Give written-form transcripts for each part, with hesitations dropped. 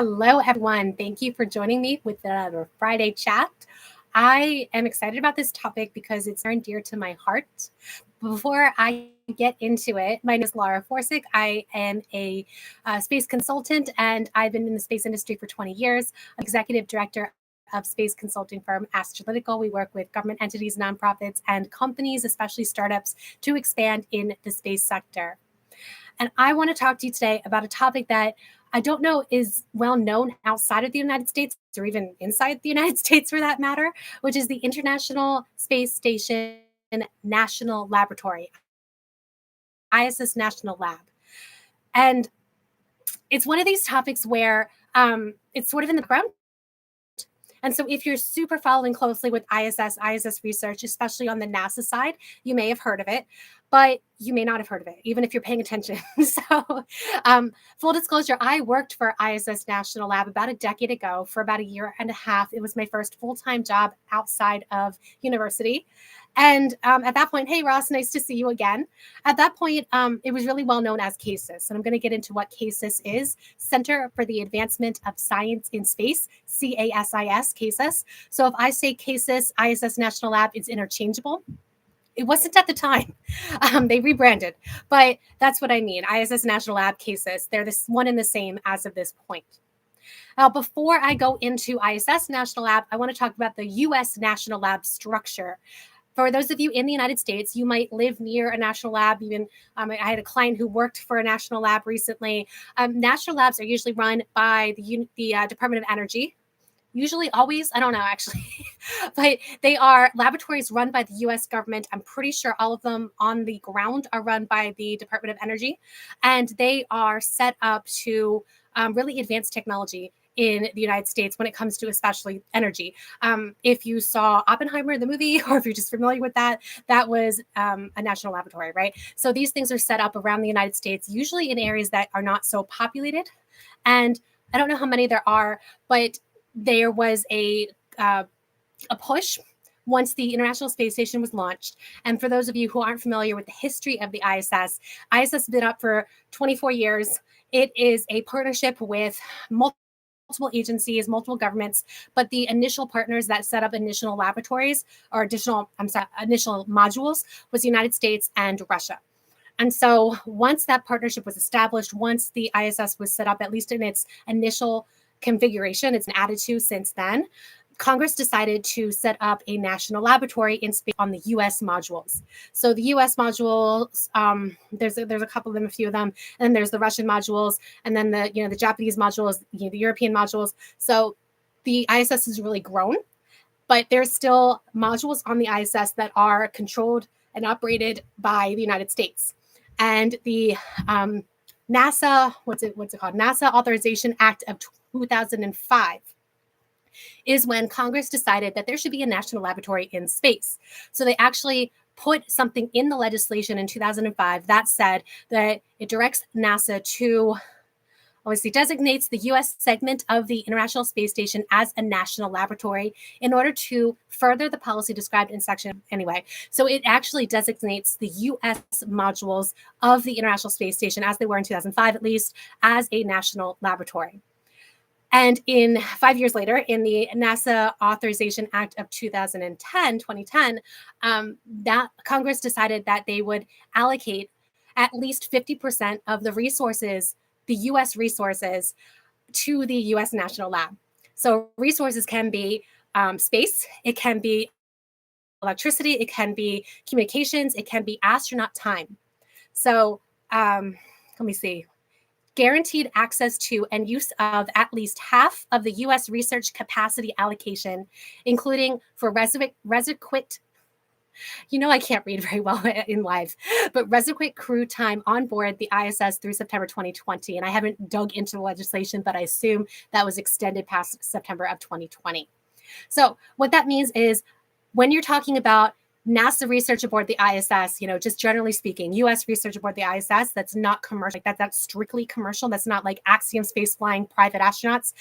Hello, everyone. Thank you for joining me with another Friday chat. I am excited about this topic because it's near and dear to my heart. Before I get into it, my name is Laura Forsick. I am a space consultant and I've been in the space industry for 20 years. I'm executive director of space consulting firm Astrolytical. We work with government entities, nonprofits, and companies, especially startups, to expand in the space sector. And I want to talk to you today about a topic that I don't know is well known outside of the United States or even inside the United States for that matter, which is the International Space Station National Laboratory, ISS National Lab. And it's one of these topics where it's sort of in the background. And so if you're super following closely with ISS research, especially on the NASA side, you may have heard of it, but you may not have heard of it, even if you're paying attention. Full disclosure, I worked for ISS National Lab about a decade ago for about a year and a half. It was my first full-time job outside of university. And at that point, hey, Ross, nice to see you again. At that point, it was really well known as CASIS. And I'm going to get into what CASIS is, Center for the Advancement of Science in Space, CASIS, CASIS. So if I say CASIS, ISS National Lab, it's interchangeable. It wasn't at the time. They rebranded, but that's what I mean. ISS National Lab, CASIS, they're this one and the same as of this point. Now, before I go into ISS National Lab, I want to talk about the U.S. National Lab structure. For those of you in the United States, you might live near a national lab. Even I had a client who worked for a national lab recently. National labs are usually run by the Department of Energy. Usually, always, I don't know actually, but they are laboratories run by the US government. I'm pretty sure all of them on the ground are run by the Department of Energy, and they are set up to really advance technology in the United States when it comes to especially energy. If you saw Oppenheimer, the movie, or if you're just familiar with that, that was a national laboratory, right? So these things are set up around the United States, usually in areas that are not so populated. And I don't know how many there are, but there was a push once the International Space Station was launched. And for those of you who aren't familiar with the history of the ISS has been up for 24 years. It is a partnership with multiple agencies, multiple governments, but the initial partners that set up initial laboratories or initial modules was the United States and Russia. And so once that partnership was established, once the ISS was set up, at least in its initial configuration, it's been added to since then, Congress decided to set up a national laboratory in space on the U.S. modules. So the U.S. modules, there's a couple of them, a few of them, and then there's the Russian modules, and then the Japanese modules, the European modules. So the ISS has really grown, but there's still modules on the ISS that are controlled and operated by the United States. And the NASA, what's it called? NASA Authorization Act of 2005 is when Congress decided that there should be a national laboratory in space. So they actually put something in the legislation in 2005 that said that it directs NASA to obviously designates the U.S. segment of the International Space Station as a national laboratory in order to further the policy described in section anyway. So it actually designates the U.S. modules of the International Space Station, as they were in 2005 at least, as a national laboratory. And in 5 years later, in the NASA Authorization Act of 2010, that Congress decided that they would allocate at least 50% of the resources, the U.S. resources, to the U.S. National Lab. So resources can be space, it can be electricity, it can be communications, it can be astronaut time. So let me see. Guaranteed access to and use of at least half of the U.S. research capacity allocation, including for requisite, I can't read very well in live, but requisite crew time on board the ISS through September 2020. And I haven't dug into the legislation, but I assume that was extended past September of 2020. So what that means is when you're talking about NASA research aboard the ISS, just generally speaking, U.S. research aboard the ISS, that's not commercial. That's strictly commercial. That's not like Axiom space flying private astronauts.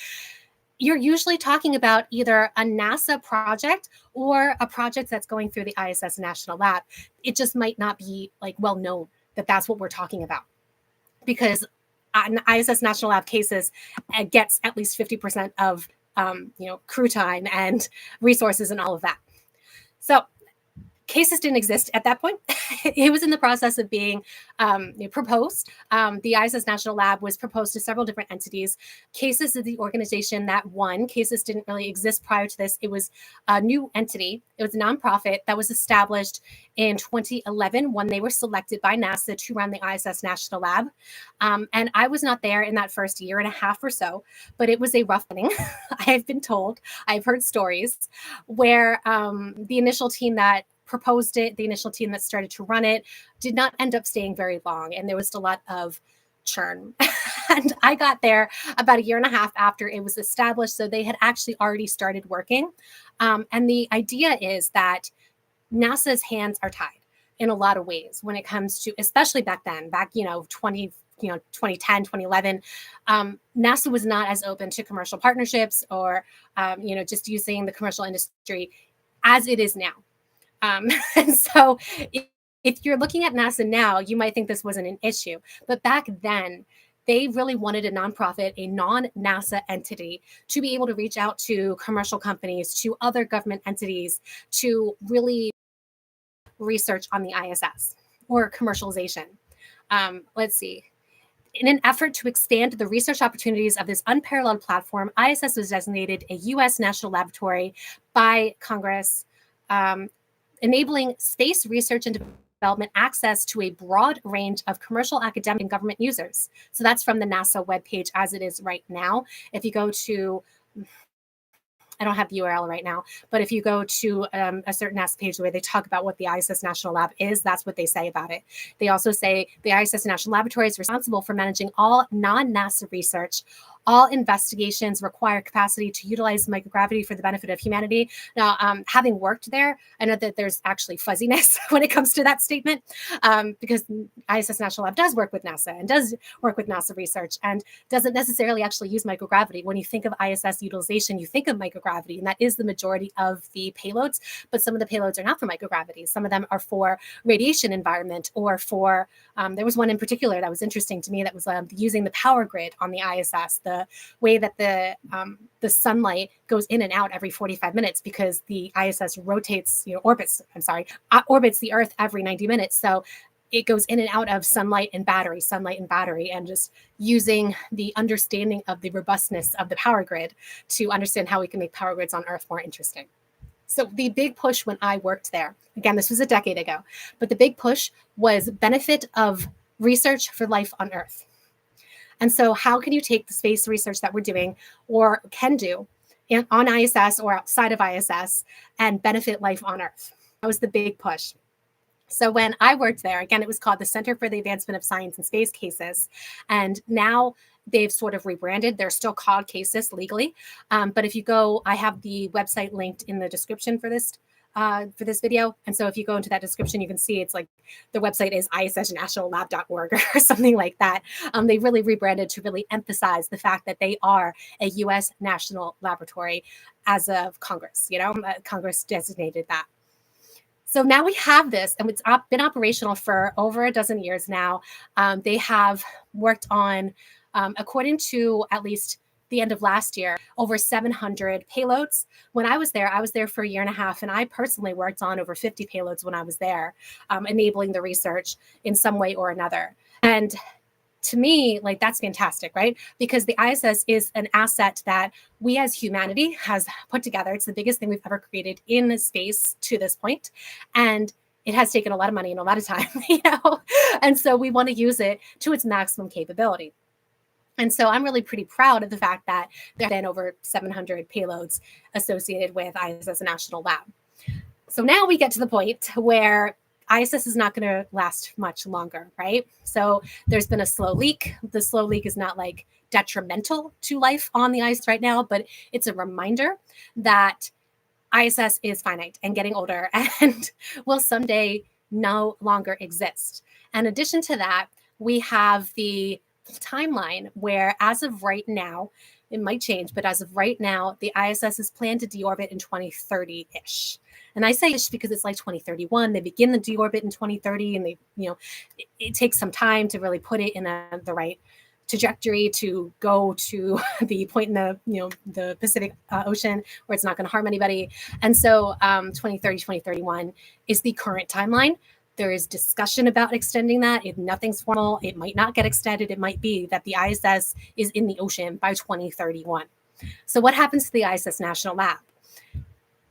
You're usually talking about either a NASA project or a project that's going through the ISS National Lab. It just might not be well known that that's what we're talking about, because ISS National Lab cases gets at least 50% of crew time and resources and all of that. So cases didn't exist at that point. It was in the process of being proposed. The ISS National Lab was proposed to several different entities. Cases is the organization that won. Cases didn't really exist prior to this. It was a new entity. It was a nonprofit that was established in 2011 when they were selected by NASA to run the ISS National Lab. And I was not there in that first year and a half or so, but it was a rough thing. I've been told, I've heard stories where the initial team that proposed it, the initial team that started to run it, did not end up staying very long. And there was a lot of churn. And I got there about a year and a half after it was established. So they had actually already started working. And the idea is that NASA's hands are tied in a lot of ways when it comes to, especially back then, 2010, 2011, NASA was not as open to commercial partnerships or, just using the commercial industry as it is now. And so if you're looking at NASA now, you might think this wasn't an issue. But back then, they really wanted a nonprofit, a non-NASA entity to be able to reach out to commercial companies, to other government entities, to really research on the ISS or commercialization. Let's see. In an effort to expand the research opportunities of this unparalleled platform, ISS was designated a U.S. national laboratory by Congress, enabling space research and development access to a broad range of commercial, academic, and government users. So that's from the NASA webpage as it is right now. If you go to, I don't have the URL right now, but if you go to a certain NASA page where they talk about what the ISS National Lab is, that's what they say about it. They also say the ISS National Laboratory is responsible for managing all non-NASA research. All investigations require capacity to utilize microgravity for the benefit of humanity. Now, having worked there, I know that there's actually fuzziness when it comes to that statement, because ISS National Lab does work with NASA and does work with NASA research and doesn't necessarily actually use microgravity. When you think of ISS utilization, you think of microgravity, and that is the majority of the payloads, but some of the payloads are not for microgravity. Some of them are for radiation environment or for, there was one in particular that was interesting to me that was using the power grid on the ISS, the way that the sunlight goes in and out every 45 minutes because the ISS orbits the Earth every 90 minutes. So it goes in and out of sunlight and battery, and just using the understanding of the robustness of the power grid to understand how we can make power grids on Earth more interesting. So the big push when I worked there, again, this was a decade ago, but the big push was benefit of research for life on Earth. And so how can you take the space research that we're doing or can do on ISS or outside of ISS and benefit life on Earth? That was the big push. So when I worked there, again, it was called the Center for the Advancement of Science and Space Cases. And now they've sort of rebranded. They're still called CASIS legally. But if you go, I have the website linked in the description for this video. And so if you go into that description, you can see it's like the website is issnationallab.org or something like that. They really rebranded to really emphasize the fact that they are a U.S. national laboratory as of Congress. Congress designated that. So now we have this, and it's been operational for over a dozen years now. They have worked on, according to at least the end of last year, over 700 payloads. When I was there for a year and a half, and I personally worked on over 50 payloads when I was there, enabling the research in some way or another. And to me, like, that's fantastic, right? Because the ISS is an asset that we as humanity has put together. It's the biggest thing we've ever created in space to this point. And it has taken a lot of money and a lot of time, and so we want to use it to its maximum capability. And so I'm really pretty proud of the fact that there have been over 700 payloads associated with ISS National Lab. So now we get to the point where ISS is not going to last much longer, right? So there's been a slow leak. The slow leak is not like detrimental to life on the ISS right now, but it's a reminder that ISS is finite and getting older and will someday no longer exist. In addition to that, we have the timeline where, as of right now, it might change, but as of right now, the ISS is planned to deorbit in 2030-ish. And I say ish because it's like 2031. They begin the deorbit in 2030, and it takes some time to really put it in the right trajectory to go to the point in the Pacific Ocean where it's not going to harm anybody. And so 2030, 2031 is the current timeline. There is discussion about extending that. If nothing's formal, it might not get extended. It might be that the ISS is in the ocean by 2031. So what happens to the ISS National Lab?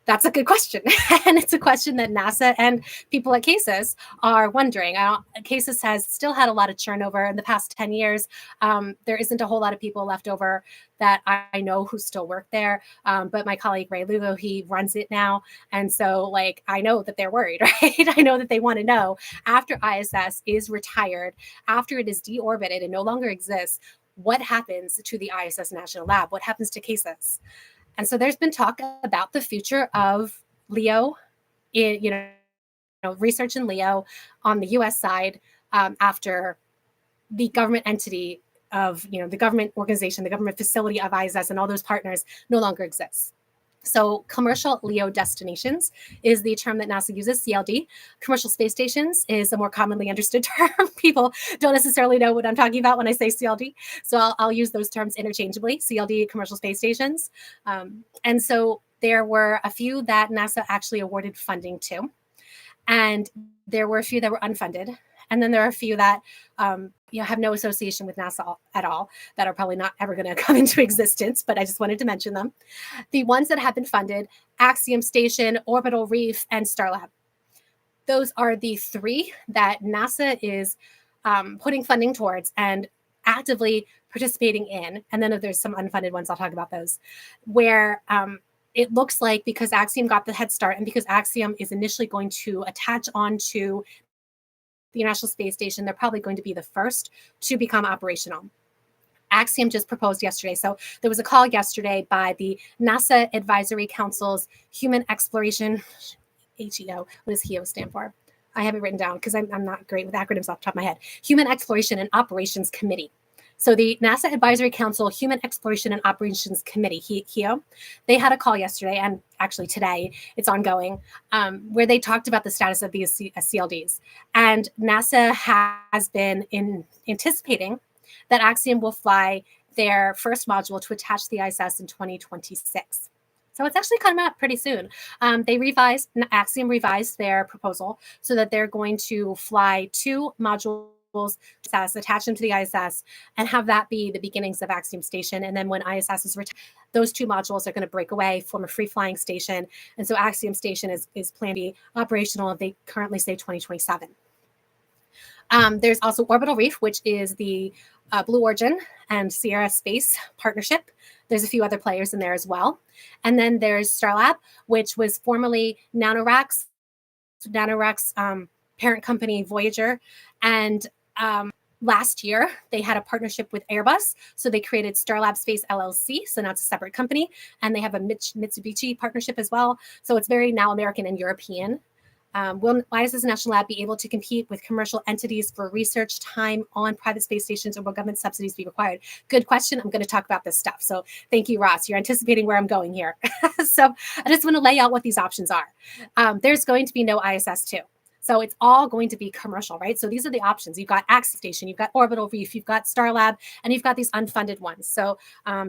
That's a good question. And it's a question that NASA and people at CASIS are wondering. CASIS has still had a lot of churn over in the past 10 years. There isn't a whole lot of people left over that I know who still work there. But my colleague, Ray Lugo, he runs it now. And so I know that they're worried, right? I know that they want to know after ISS is retired, after it is deorbited and no longer exists, what happens to the ISS National Lab? What happens to CASIS? And so there's been talk about the future of LEO, research in LEO on the U.S. side after the government entity of, the government organization, the government facility of ISS and all those partners no longer exists. So commercial LEO destinations is the term that NASA uses, CLD. Commercial space stations is a more commonly understood term. People don't necessarily know what I'm talking about when I say CLD. So I'll use those terms interchangeably, CLD, commercial space stations. And so there were a few that NASA actually awarded funding to. And there were a few that were unfunded. And then there are a few that have no association with NASA at all, that are probably not ever going to come into existence, but I just wanted to mention them. The ones that have been funded, Axiom Station, Orbital Reef, and Starlab. Those are the three that NASA is putting funding towards and actively participating in. And then if there's some unfunded ones, I'll talk about those, where it looks like because Axiom got the head start and because Axiom is initially going to attach onto the International Space Station, they're probably going to be the first to become operational. Axiom just proposed yesterday. So there was a call yesterday by the NASA Advisory Council's Human Exploration, HEO. What does HEO stand for? I have it written down because I'm not great with acronyms off the top of my head. Human Exploration and Operations Committee. So the NASA Advisory Council Human Exploration and Operations Committee, HEO, they had a call yesterday, and actually today, it's ongoing, where they talked about the status of these CLDs. And NASA has been anticipating that Axiom will fly their first module to attach to the ISS in 2026. So it's actually coming up pretty soon. Axiom revised their proposal so that they're going to fly 2 modules, attach them to the ISS, and have that be the beginnings of Axiom Station. And then when ISS is retired, those 2 modules are going to break away, form a free-flying station. And so Axiom Station is planned to be operational, they currently say 2027. There's also Orbital Reef, which is the Blue Origin and Sierra Space partnership. There's a few other players in there as well. And then there's Starlab, which was formerly NanoRacks' parent company, Voyager. And last year, they had a partnership with Airbus. So they created Starlab Space LLC. So now it's a separate company. And they have a Mitsubishi partnership as well. So it's very now American and European. Will ISS National Lab be able to compete with commercial entities for research time on private space stations, or will government subsidies be required? Good question. I'm going to talk about this stuff. So thank you, Ross. You're anticipating where I'm going here. So I just want to lay out what these options are. There's going to be no ISS 2. So it's all going to be commercial, right? So these are the options. You've got Axiom Station, you've got Orbital Reef, you've got Starlab, and you've got these unfunded ones. So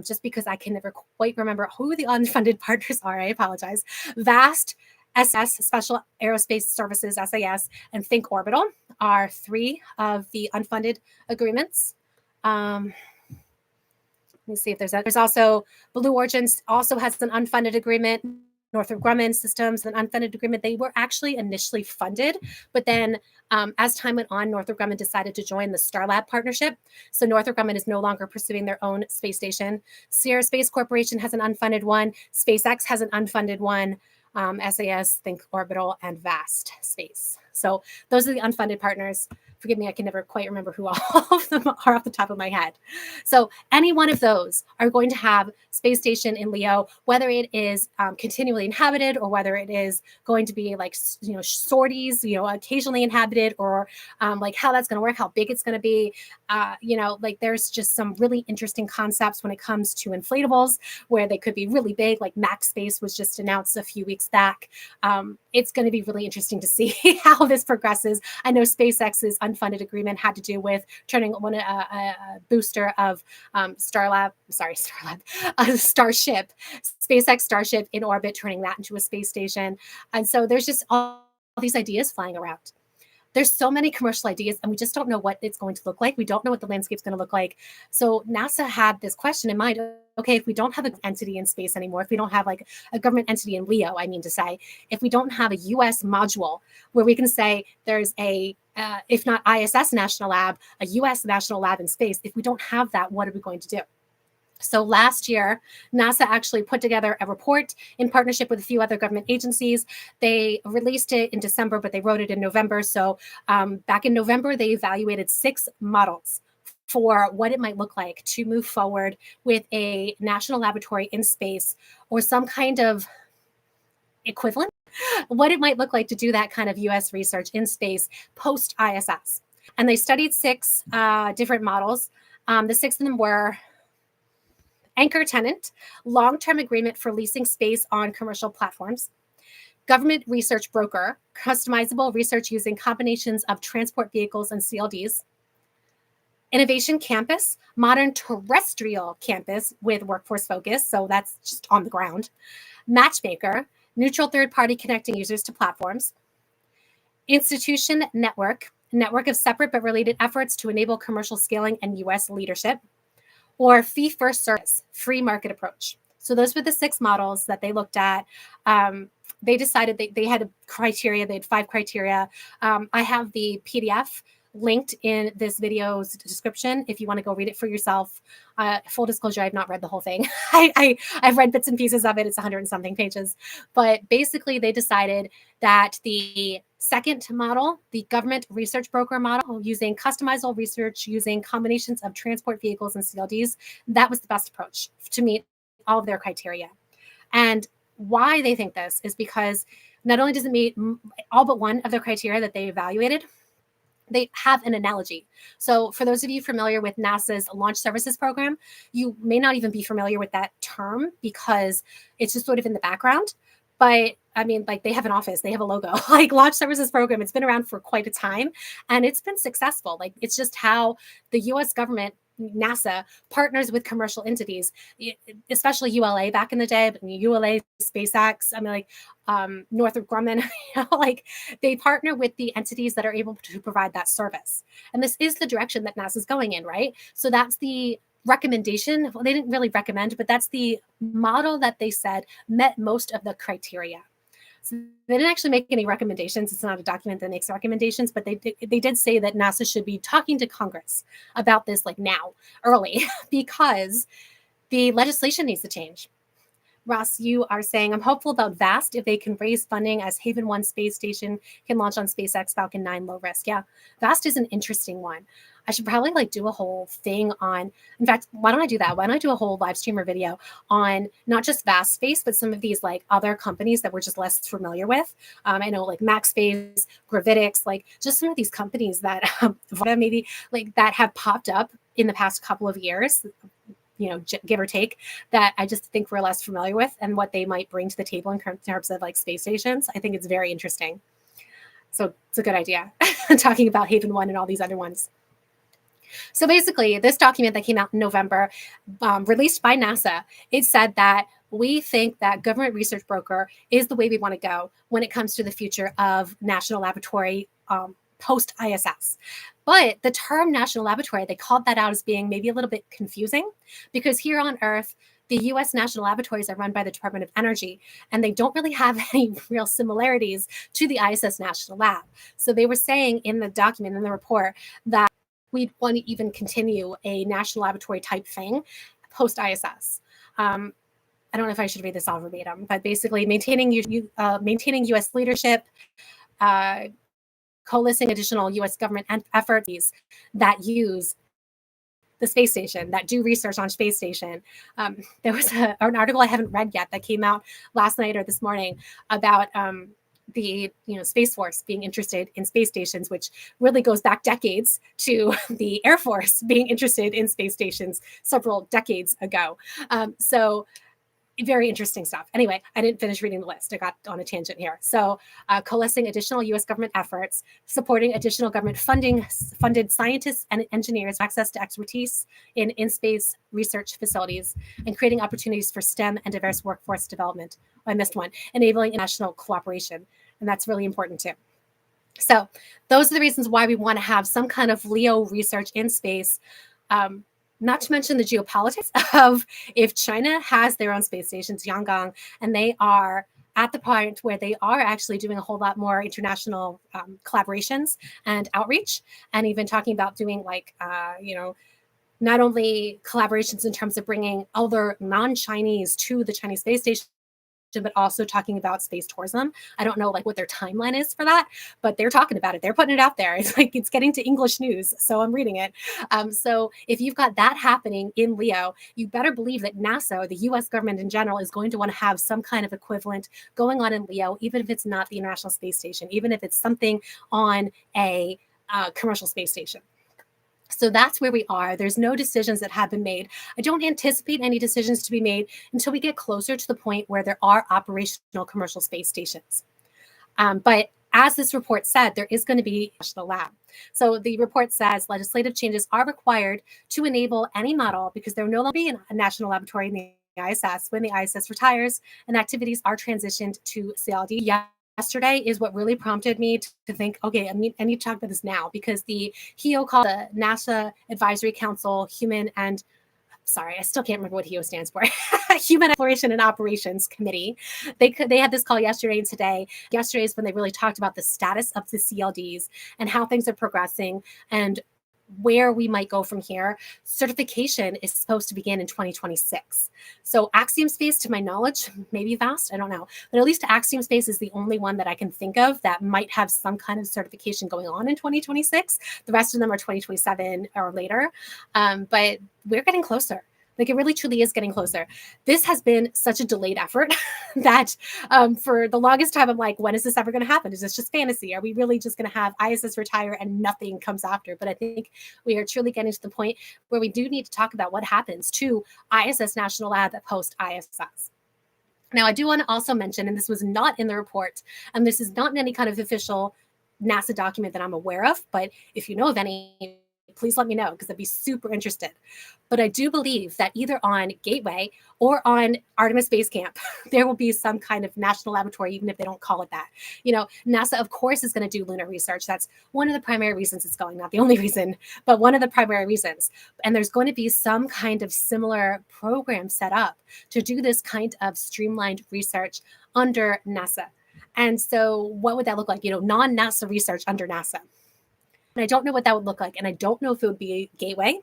just because I can never quite remember who the unfunded partners are, I apologize. VAST, SS, Special Aerospace Services, SAS, and Think Orbital are 3 of the unfunded agreements. Let me see if there's also Blue Origin also has an unfunded agreement. Northrop Grumman Systems, an unfunded agreement. They were actually initially funded, but then as time went on, Northrop Grumman decided to join the Starlab partnership. So Northrop Grumman is no longer pursuing their own space station. Sierra Space Corporation has an unfunded one. SpaceX has an unfunded one. SAS, Think Orbital, and VAST Space. So those are the unfunded partners. Forgive me, I can never quite remember who all of them are off the top of my head. So any one of those are going to have space station in LEO, whether it is continually inhabited or whether it is going to be sorties, occasionally inhabited, or like how that's going to work, how big it's going to be. Like there's just some really interesting concepts when it comes to inflatables where they could be really big, like Max Space was just announced a few weeks back. It's going to be really interesting to see how this progresses. I know SpaceX's unfunded agreement had to do with turning a booster of Starship, SpaceX Starship in orbit, turning that into a space station. And so there's just all these ideas flying around. There's so many commercial ideas and we just don't know what it's going to look like. We don't know what the landscape's going to look like. So NASA had this question in mind. Okay, if we don't have an entity in space anymore, if we don't have like a government entity in LEO, I mean to say, if we don't have a US module where we can say there's if not ISS National Lab, a US National Lab in space, if we don't have that, what are we going to do? So last year, NASA actually put together a report in partnership with a few other government agencies. They released it in December, but they wrote it in November. So back in November, they evaluated 6 models for what it might look like to move forward with a national laboratory in space or some kind of equivalent, what it might look like to do that kind of US research in space post ISS. And they studied 6 different models. The 6 of them were anchor tenant, long-term agreement for leasing space on commercial platforms, government research broker, customizable research using combinations of transport vehicles and CLDs, innovation campus, modern terrestrial campus with workforce focus, so that's just on the ground, matchmaker, neutral third-party connecting users to platforms, institution network of separate but related efforts to enable commercial scaling and US leadership, or fee first service, free market approach. So those were the 6 models that they looked at. They decided they had a criteria. They had 5 criteria. I have the PDF linked in this video's description if you want to go read it for yourself. Full disclosure, I've not read the whole thing. I've read bits and pieces of it. It's 100 and something pages. But basically, they decided that the second model, the government research broker model, using customizable research using combinations of transport vehicles and CLDs, that was the best approach to meet all of their criteria. And why they think this is because not only does it meet all but one of the criteria that they evaluated, they have an analogy. So for those of you familiar with NASA's Launch Services Program, you may not even be familiar with that term because it's just sort of in the background. But I mean, like they have an office, they have a logo, like Launch Services Program. It's been around for quite a time and it's been successful. Like it's just how the US government, NASA, partners with commercial entities, especially ULA back in the day, but ULA, SpaceX, I mean, like Northrop Grumman, like they partner with the entities that are able to provide that service. And this is the direction that NASA's going in, right? So that's the recommendation. Well, they didn't really recommend, but that's the model that they said met most of the criteria. So they didn't actually make any recommendations. It's not a document that makes recommendations, but they did say that NASA should be talking to Congress about this like now, early, because the legislation needs to change. Ross, you are saying, I'm hopeful about VAST if they can raise funding as Haven 1 space station can launch on SpaceX Falcon 9 low risk. Yeah, VAST is an interesting one. I should probably like do a whole thing on, in fact, why don't I do that? Why don't I do a whole live stream or video on not just VAST Space, but some of these like other companies that we're just less familiar with. I know like Max Space, Gravitics, like just some of these companies that maybe like that have popped up in the past couple of years, you know, give or take, that I just think we're less familiar with and what they might bring to the table in terms of like space stations. I think it's very interesting. So it's a good idea talking about Haven 1 and all these other ones. So basically, this document that came out in November, released by NASA, it said that we think that government research broker is the way we want to go when it comes to the future of national laboratory post ISS. But the term national laboratory, they called that out as being maybe a little bit confusing because here on Earth, the US national laboratories are run by the Department of Energy, and they don't really have any real similarities to the ISS National Lab. So they were saying in the document, in the report, that we'd want to even continue a national laboratory type thing post ISS. I don't know if I should read this all verbatim, but basically maintaining U.S. leadership, coalescing additional U.S. government efforts that use the space station, that do research on space station. There was an article I haven't read yet that came out last night or this morning about the Space Force being interested in space stations, which really goes back decades to the Air Force being interested in space stations several decades ago. So very interesting stuff. Anyway, I didn't finish reading the list. I got on a tangent here. So, coalescing additional U.S. government efforts, supporting additional government funded scientists and engineers, access to expertise in in-space research facilities, and creating opportunities for STEM and diverse workforce development. Oh, I missed one. Enabling international cooperation, and that's really important too. So, those are the reasons why we want to have some kind of LEO research in space. Not to mention the geopolitics of if China has their own space stations, Yangon, and they are at the point where they are actually doing a whole lot more international collaborations and outreach, and even talking about doing not only collaborations in terms of bringing other non-Chinese to the Chinese space station, but also talking about space tourism. I don't know what their timeline is for that, but they're talking about it. They're putting it out there. It's it's getting to English news, so I'm reading it. So if you've got that happening in LEO, you better believe that NASA, or the U.S. government in general, is going to want to have some kind of equivalent going on in LEO, even if it's not the International Space Station, even if it's something on a commercial space station. So that's where we are. There's no decisions that have been made. I don't anticipate any decisions to be made until we get closer to the point where there are operational commercial space stations. But as this report said, there is going to be a national lab. So the report says legislative changes are required to enable any model, because there will no longer be a national laboratory in the ISS when the ISS retires and activities are transitioned to CLD. Yesterday is what really prompted me to think, okay, I need to talk about this now, because the HEO called the NASA Advisory Council I still can't remember what HEO stands for. Human Exploration and Operations Committee. They had this call yesterday and today. Yesterday is when they really talked about the status of the CLDs and how things are progressing and where we might go from here. Certification is supposed to begin in 2026. So Axiom Space, to my knowledge, maybe Vast, I don't know, but at least Axiom Space is the only one that I can think of that might have some kind of certification going on in 2026. The rest of them are 2027 or later. But we're getting closer. It really truly is getting closer. This has been such a delayed effort that for the longest time, I'm like, when is this ever going to happen? Is this just fantasy? Are we really just going to have ISS retire and nothing comes after? But I think we are truly getting to the point where we do need to talk about what happens to ISS National Lab post ISS. Now, I do want to also mention, and this was not in the report, and this is not in any kind of official NASA document that I'm aware of, but if you know of any, please let me know, because I'd be super interested. But I do believe that either on Gateway or on Artemis Base Camp, there will be some kind of national laboratory, even if they don't call it that. NASA, of course, is going to do lunar research. That's one of the primary reasons it's going, not the only reason, but one of the primary reasons. And there's going to be some kind of similar program set up to do this kind of streamlined research under NASA. And so what would that look like? Non-NASA research under NASA. And I don't know what that would look like. And I don't know if it would be a Gateway,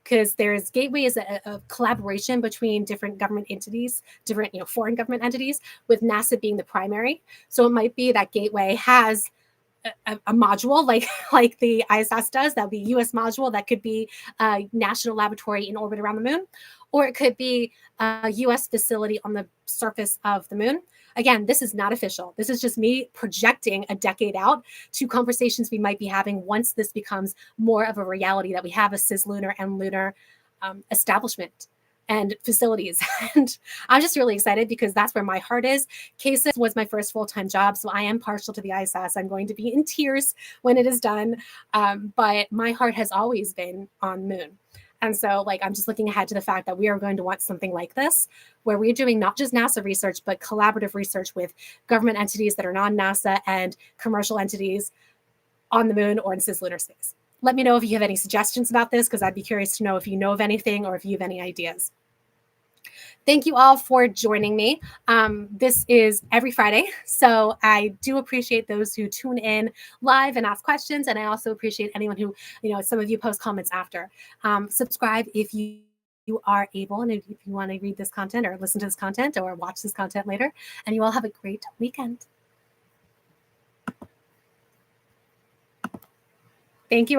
because there's Gateway is a collaboration between different government entities, different foreign government entities, with NASA being the primary. So it might be that Gateway has a module like the ISS does. That would be a US module. That could be a national laboratory in orbit around the moon, or it could be a US facility on the surface of the moon. Again, this is not official. This is just me projecting a decade out to conversations we might be having once this becomes more of a reality, that we have a cislunar and lunar establishment and facilities. And I'm just really excited, because that's where my heart is. CASIS was my first full-time job, so I am partial to the ISS. I'm going to be in tears when it is done. But my heart has always been on moon. And so I'm just looking ahead to the fact that we are going to want something like this, where we're doing not just NASA research, but collaborative research with government entities that are non-NASA and commercial entities on the moon or in cislunar space. Let me know if you have any suggestions about this, because I'd be curious to know if you know of anything or if you have any ideas. Thank you all for joining me. This is every Friday, so I do appreciate those who tune in live and ask questions, and I also appreciate anyone who, some of you post comments after. Subscribe if you are able, and if you want to read this content or listen to this content or watch this content later, and you all have a great weekend. Thank you.